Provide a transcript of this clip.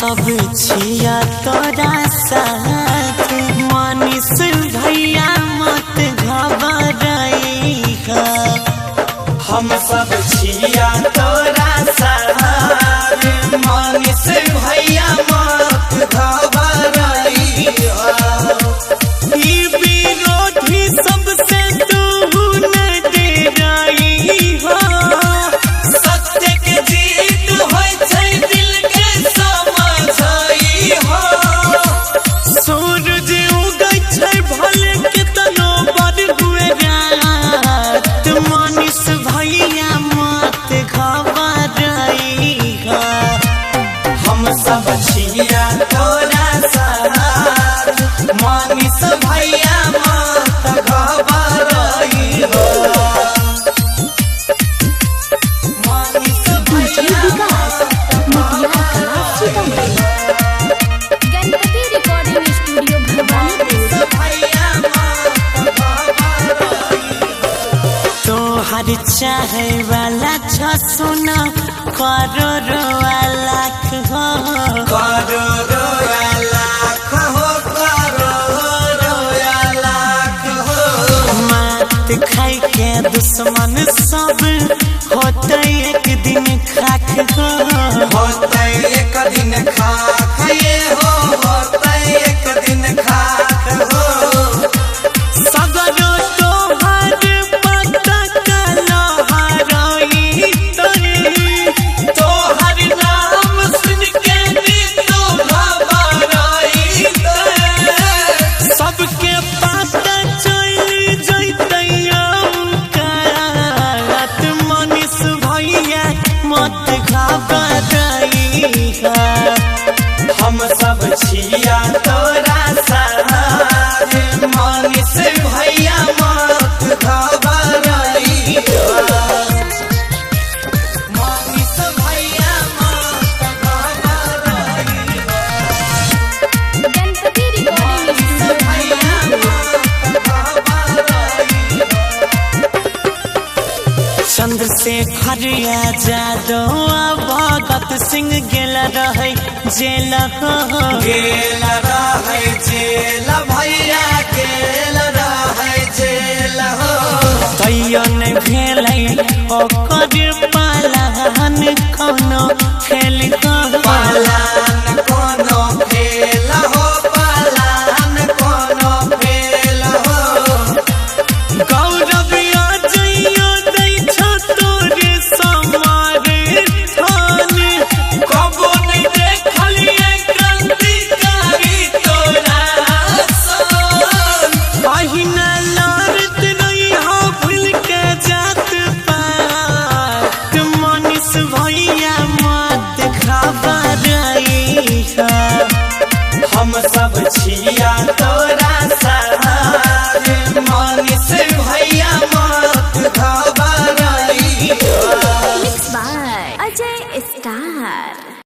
सब छिया तोरा साथ मनीष भैया मत घबराइहा। हम सब छिया तोरा साथ मनीष भैया मत घबराइहा। ई विरोधी सबसे तू न डराइहा। सत्य के जीत होय छै दिल के समझाइहा। सूरज उगै छै भले कितनो बड़ हुए रात मनीष भैया मत घबराइहा। हम सब छिया तोरा साथ मनीष भैया मत घबराइहा। गणपति रिकॉर्डिंग स्टूडियो तोहर चाहे वाला छ सोना करोड़ो लाख हो। करोड़ो लाख हो करोड़ो लाख हो। मात खाई के दुश्मन सब होते एक दिन खाक हो। होते एक दिन खाक ये हो होते एक दिन खाक हो। सगरो तोहर पता कलहराई तोरे। तोहर नाम सुन के नीतो घबराई तोरे। सबके पता चल जइतै औकात मनीष भैया मत घबराइहा। हम सब छिया तोरा साथ मनीष भैया मत घबराइहा। मनीष भैया मत घबराइहा। गणपति रिकॉर्डिंग चंद्रशेखर यादव भगत सिंह गेल रहे जेल हो। गेल रहे जेल भैया गेल रहे जेल हो। तैयो नहीं भेलै ओकर पालन कोनो खेल हो। पालन कोनो खेल हो पालन कोनो खेल हो। गौरव जइयो दै छ तोरे समर्थन। कबो नहीं देखलिए क्रांतिकारी तोरा सन। पहिना लड़त रहिहो भूल के जात पात मनीष भैया मत घबराइहा। हम सब छिया तोरा